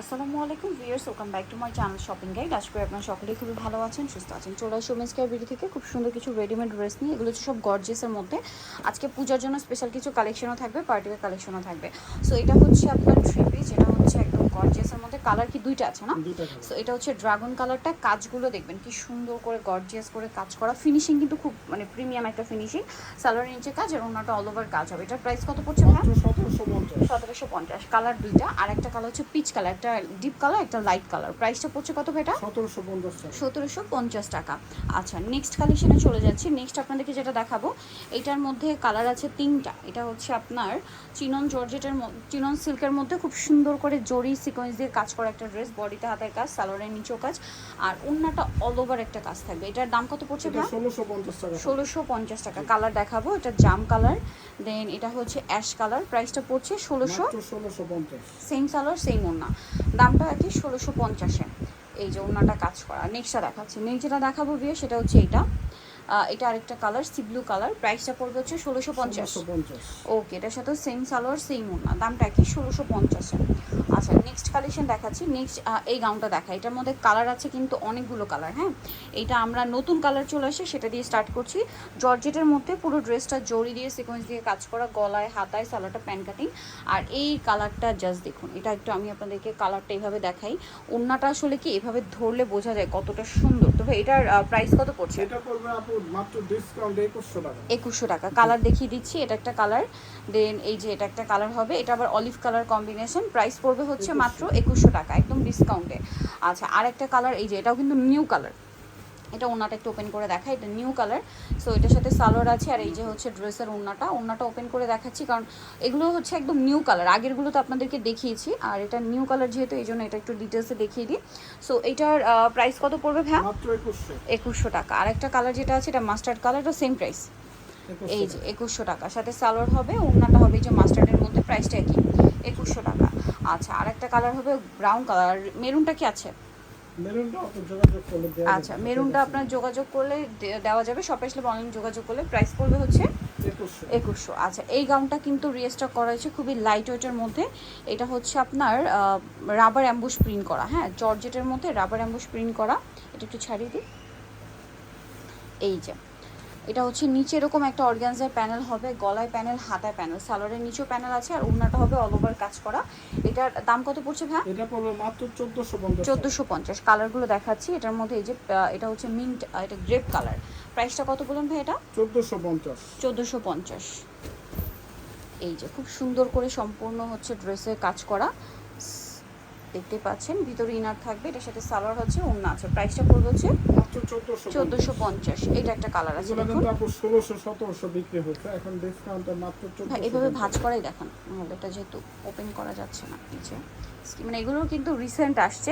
আসসালামু আলাইকুম viewers, welcome back to my channel shopping guide. আশা করি আপনারা সকলেই খুবই ভালো আছেন, সুস্থ আছেন। চলে আসি ওমেন্স কেয়ার বিডি থেকে খুব সুন্দর কিছু রেডিমেড ড্রেস নিয়ে। এগুলো হচ্ছে সব গর্জিয়াসের মধ্যে। আজকে পূজার জন্য স্পেশাল কিছু কালেকশনও থাকবে, পার্টির কালেকশনও থাকবে। সো এটা হচ্ছে আপনার থ্রি পিস, যেটা হচ্ছে একদম গর্জিয়াসের মধ্যে। কালার কি দুইটা আছে না? সো এটা হচ্ছে ড্রাগন কালারটা। কাজগুলো দেখবেন কি সুন্দর করে গর্জিয়াস করে কাজ করা, ফিনিশিং কিন্তু খুব মানে প্রিমিয়াম একটা ফিনিশিং। সালোয়ারের নিচে কাজ আর ওনাটা অল ওভার কাজ হবে। এটার প্রাইস কত পড়ছে ভাই? 1750। কালার দুইটা, আর একটা কালার হচ্ছে পিচ কালার, একটা ডিপ কালার, একটা লাইট কালার। প্রাইসটা পড়ছে কত ভাই? এটা 1750 টাকা। আচ্ছা, নেক্সট কালেকশনে চলে যাচ্ছি। নেক্সট আপনাদেরকে যেটা দেখাবো, এটার মধ্যে কালার আছে তিনটা। এটা হচ্ছে আপনার চিনন জর্জেটের, চিনন সিল্কের মধ্যে খুব সুন্দর করে জরি সিকোয়েন্স দিয়ে কাজ করা একটা ড্রেস। বডিতে হাতের কাজ, সালোয়ারের নিচেও কাজ, আর ওন্নাটা অল ওভার একটা কাজ থাকবে। এটার দাম কত পড়ছে ভাই? 1650 টাকা। কালার দেখাবো, এটা জাম কালার, দেন এটা হচ্ছে অ্যাশ কালার। প্রাইসটা পড়ছে 1650। সেম সালোয়ার সেম ওন্না, দামটা আর কি 1650-এ। এই যে ওন্নাটা কাজ করা। নেক্সটটা দেখাচ্ছি। নেক্সট যেটা দেখাবো বিয়ে, সেটা হচ্ছে এটা। এটা আরেকটা কালার, সি ব্লু কালার। প্রাইসটা পড়বে হচ্ছে 1650। ওকে, এটার সাথে সেম সালোয়ার সেম ওন্না, দামটা কি 1650-এ। আচ্ছা, নেক্সট কালেকশন দেখাচ্ছি। নেক্সট এই গাউনটা দেখা। এটার মধ্যে কালার আছে কিন্তু অনেকগুলো কালার। হ্যাঁ, এইটা আমরা নতুন কালার চলে আসে, সেটা দিয়ে স্টার্ট করছি। জর্জেটের মধ্যে পুরো ড্রেসটা জরি দিয়ে সিকোয়েন্স দিয়ে কাজ করা, গলায় হাতায় সালোয়ারটা প্যান কাটিং। আর এই কালারটা জাস্ট দেখুন, এটা একটু আমি আপনাদেরকে কালারটা এইভাবে দেখাই। ওন্নাটা আসলে কি এভাবে ধরলে বোঝা যায় কতটা সুন্দর। তবে এটার প্রাইস কত পড়ছে? এটা পড়বে আপু মাত্র ডিসকাউন্ট 2100 টাকা। 2100 টাকা। কালার দেখিয়ে দিচ্ছি। এটা একটা কালার, দেন এই যে এটা একটা কালার হবে, এটা আবার অলিভ কালার কম্বিনেশন। প্রাইস পড়বে হচ্ছে মাত্র 2100 টাকা, একদম ডিসকাউন্টে। আচ্ছা, আর একটা কালার, এই যে এটাও কিন্তু নিউ কালার। এটা ওন্নাটা একটু ওপেন করে দেখা, এটা নিউ কালার। সো এটার সাথে সালোয়ার আছে, আর এই যে হচ্ছে ড্রেসের ওন্নাটা ওপেন করে দেখাচ্ছি, কারণ এগুলো হচ্ছে একদম নিউ কালার। আগেরগুলো তো আপনাদেরকে দেখিয়েছি, আর এটা নিউ কালার যেহেতু, এই জন্য এটা একটু ডিটেলসে দেখিয়ে দিই। সো এইটার প্রাইস কত পড়বে ভাই? মাত্র 2100 টাকা। আর একটা কালার যেটা আছে, এটা মাস্টার্ড কালার, এটা সেম প্রাইস। এই যে 2100 টাকা, সাথে সালোয়ার হবে, ওন্নাটা হবে এই যে মাস্টার্ডের মধ্যে। প্রাইসটা কি? 2100 টাকা। আচ্ছা, আর একটা কালার হবে ব্রাউন কালার। মেরুনটা কি আছে? মেরুনটা আপনি যোগাযোগ করলে দেওয়া যাবে। আচ্ছা, মেরুনটা আপনার যোগাযোগ করলে দেওয়া যাবে। শপে আসলে অনলাইন যোগাযোগ করলে। প্রাইস পড়বে হচ্ছে 2100। আচ্ছা, এই গাউনটা কিন্তু রিস্টক করা হয়েছে খুবই লাইট ওয়েটের মধ্যে। এটা হচ্ছে আপনার রাবার অ্যাম্বুশ প্রিন্ট করা। হ্যাঁ, জর্জেটের মধ্যে রাবার অ্যাম্বুশ প্রিন্ট করা। এটা একটু ছাড়িয়ে দিই। এই যে এটা হচ্ছে নিচে এরকম একটা অর্গানজার প্যানেল হবে, গলায় প্যানেল, হাতায় প্যানেল, সালোয়ারের নিচেও প্যানেল আছে, আর ওন্নাটা হবে অল ওভার কাজ করা। এটার দাম কত পড়ছে ভাই? এটা পড়বে মাত্র 1450 টাকা। 1450। কালারগুলো দেখাচ্ছি। এটার মধ্যে এই যে এটা হচ্ছে মিন্ট, এটা গ্রেপ কালার। প্রাইসটা কত বলুন ভাই? এটা 1450। 1450। এই যে খুব সুন্দর করে সম্পূর্ণ হচ্ছে ড্রেসে কাজ করা, দেখতে পাচ্ছেন। ভিতরে ইনার থাকবে, এটার সাথে সালোয়ার হচ্ছে, ওন্না আছে। প্রাইসটা পড়বে হচ্ছে মাত্র 1450। 1450। এটা একটা কালার আছে, এগুলো দেখুন। কিন্তু আপু 1600 1700 বিক্রি হচ্ছে, এখন ডিসকাউন্টে মাত্র হ্যাঁ, এভাবে 1450। ভাঁজ করাই দেখান, নাহলে এটা যেহেতু ওপেন করা যাচ্ছে না নিচে। মানে এগুলো কিন্তু রিসেন্ট আসছে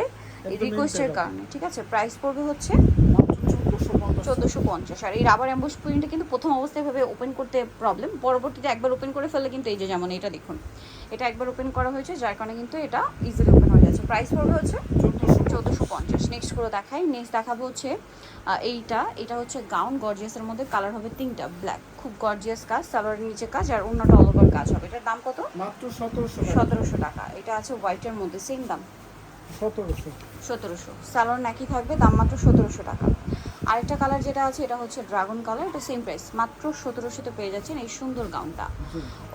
এই রিকোয়েস্টের কারণে, ঠিক আছে। প্রাইস পড়বে হচ্ছে মাত্র 1450। 1450। আর এই রাবার অ্যাম্বুশ প্রিন্টটা কিন্তু প্রথম অবস্থায় এভাবে ওপেন করতে প্রবলেম, পরবর্তীতে একবার ওপেন করে ফেললে কিন্তু এই যে যেমন এটা দেখুন, এটা একবার ওপেন করা হয়েছে, যার কারণে কিন্তু এটা ইজিলি ওপেন হয়ে যাচ্ছে। প্রাইস পড়বে হচ্ছে 1450। নেক্সট করে দেখাই। নেক্সট দেখাবো হচ্ছে এটা হচ্ছে গাউন গর্জিয়াসের মধ্যে। কালার হবে তিনটা, ব্ল্যাক, খুব গর্জিয়াস কাজ, সালোয়ারের নিচে কাজ, আর অন্যটা অল ওভার কাজ হবে। এটার দাম কত? মাত্র 1700 টাকা। 1700 টাকা। এটা আছে হোয়াইটের মধ্যে, সেম দাম 1700। 1700। সালোয়ার নাকি থাকবে, দাম মাত্র 1700 টাকা। আরেকটা কালার যেটা আছে, এটা হচ্ছে ড্রাগন কালার। এটা সেম প্রাইস, মাত্র 1700-তে পেয়ে যাচ্ছেন এই সুন্দর গাউনটা।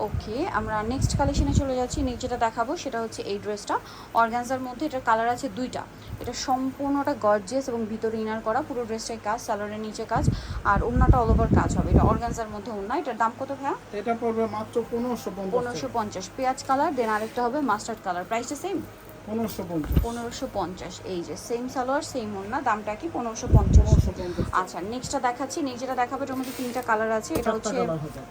ওকে, আমরা নেক্সট কালেকশনে চলে যাচ্ছি। নেক্সট যেটা দেখাবো সেটা হচ্ছে এই ড্রেসটা অর্গানজার মধ্যে। এটার কালার আছে দুইটা। এটা সম্পূর্ণটা গর্জিয়াস এবং ভিতরে ইনার করা, পুরো ড্রেসটাই কাজ, সালোয়ারের নিচে কাজ, আর ওন্নাটা অল ওভার কাজ হবে। এটা অর্গানজার মধ্যে ওন্না। এটার দাম কত ভাইয়া? এটা পড়বে মাত্র 1550। 1550। পেঁয়াজ কালার, দেন আরেকটা হবে মাস্টার্ড কালার। প্রাইসটা সেম 1550। 1550। এই যে সেম সালোয়ার সেম ওন্না, দামটা কি 1550। 1550। আচ্ছা, নেক্সটটা দেখাচ্ছি। নেক্সট যেটা দেখাবো, এটার মধ্যে তিনটা কালার আছে। এটা হচ্ছে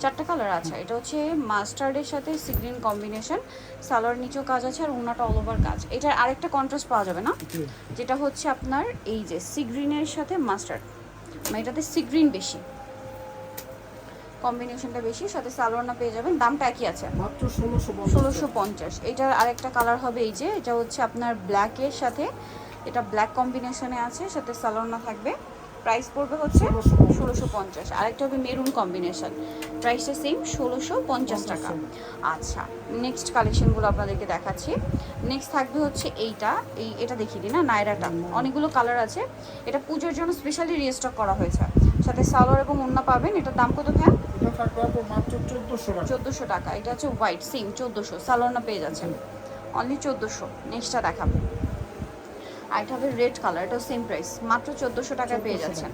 চারটা কালার আছে। এটা হচ্ছে মাস্টার্ডের সাথে সি গ্রিন কম্বিনেশন, সালোয়ার নিচেও কাজ আছে, আর ওন্নাটা অল ওভার কাজ। এটার আরেকটা কন্ট্রাস্ট পাওয়া যাবে না, যেটা হচ্ছে আপনার এই যে সি গ্রিনের সাথে মাস্টার্ড, মানে এটাতে সি গ্রিন বেশি, কম্বিনেশনটা বেশি, সাথে সালোয়ার না পেয়ে যাবেন। দামটা একই আছে, মাত্র 1650। 1650। এটার আরেকটা কালার হবে এই যে, এটা হচ্ছে আপনার ব্ল্যাকের সাথে, এটা ব্ল্যাক কম্বিনেশনে আছে, সাথে সালোয়ার না থাকবে। প্রাইস পড়বে হচ্ছে 1650 1650। আরেকটা হবে মেরুন কম্বিনেশন, প্রাইসটা সেম 1650 টাকা। আচ্ছা, নেক্সট কালেকশনগুলো আপনাদেরকে দেখাচ্ছি। নেক্সট থাকবে হচ্ছে এটা দেখিয়ে দিই না, নায়রাটা অনেকগুলো কালার আছে। এটা পুজোর জন্য স্পেশালি রিস্টক করা হয়েছে, সাথে সালোয়ার এবং ওড়না পাবেন। এটার দাম কত ভাই? এটা থাকবে আপু মাত্র 1400 টাকা। 1400 টাকা। এটা হচ্ছে হোয়াইট সেম 1400, সালোয়ার পেয়ে যাচ্ছেন অনলি 1400। নেক্সটটা দেখাবো, আর এটা হবে রেড কালার, এটাও সেম প্রাইস, মাত্র 1400 টাকায় পেয়ে 1400 যাচ্ছেন।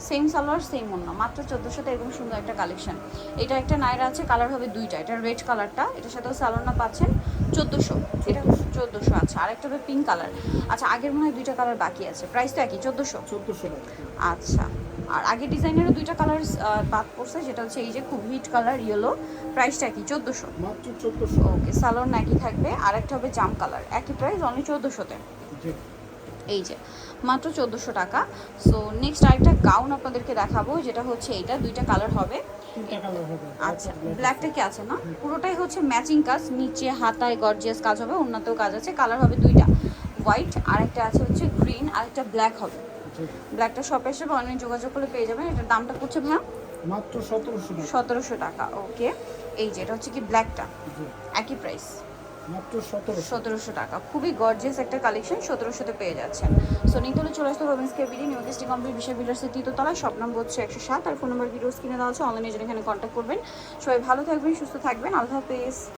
সেম সালোয়ার সেম ওড়না, মাত্র 1400তে এরকম সুন্দর একটা কালেকশন। এটা একটা নায়রা আছে, কালার হবে দুইটা, এটা রেড কালারটা, এটার সাথেও সালোয়ার পাচ্ছেন 1400, এটা 1400। আচ্ছা, আরেকটা হবে পিঙ্ক কালার। আচ্ছা, আগের মনে হয় দুইটা কালার বাকি আছে, প্রাইস তো একই 1400। টাকা। আচ্ছা, আর আগের ডিজাইনেরও দুইটা কালার বাদ পড়ছে, যেটা হচ্ছে এই যে খুব হিট কালার ইয়েলো, প্রাইসটা কি 1400? মাত্র 1400। ওকে, সালোয়ার একই থাকবে। আর একটা হবে জাম কালার, একই প্রাইস অনলি 1400-তে। জি। এই যে মাত্র 1400 টাকা। সো নেক্সট আরেকটা গাউন আপনাদেরকে দেখাবো, যেটা হচ্ছে এইটা দুইটা কালার হবে। তিনটা কালার হবে। আচ্ছা, ব্ল্যাকটা কি আছে না, পুরোটাই হচ্ছে ম্যাচিং কাজ, নিচে হাতায় গর্জিয়াস কাজ হবে, অন্যতেও কাজ আছে। কালার হবে দুইটা, হোয়াইট আর একটা আছে হচ্ছে গ্রিন, আর একটা ব্ল্যাক হবে। জি। ব্ল্যাকটা শপে এসে অনলাইন যোগাযোগ করলে পেয়ে যাবেন। এটার দামটা পড়ছে ভাইয়া মাত্র 1700 টাকা। 1700 টাকা। ওকে, এই যে এটা হচ্ছে কি ব্ল্যাকটা, জি। একই প্রাইস মাত্র 1700। 1700 টাকা। খুবই গর্জিয়াস একটা কালেকশন, 1700-তে পেয়ে যাচ্ছেন। সো নিতে হলে চলে আসতে রোমেন্স কেয়ার বিডি, নিউ গেস্টি কমপ্লিট বিশাল বিল্ডার্সের তৃতীয়তলায়, শপ নম্বর হচ্ছে 107, আর ফোন নম্বর ভিডিওস কিনে দেওয়া আছে, অনলাইনে যেন এখানে কন্ট্যাক্ট করবেন। সবাই ভালো থাকবেন, সুস্থ থাকবেন, আল্লাহ হাফেজ।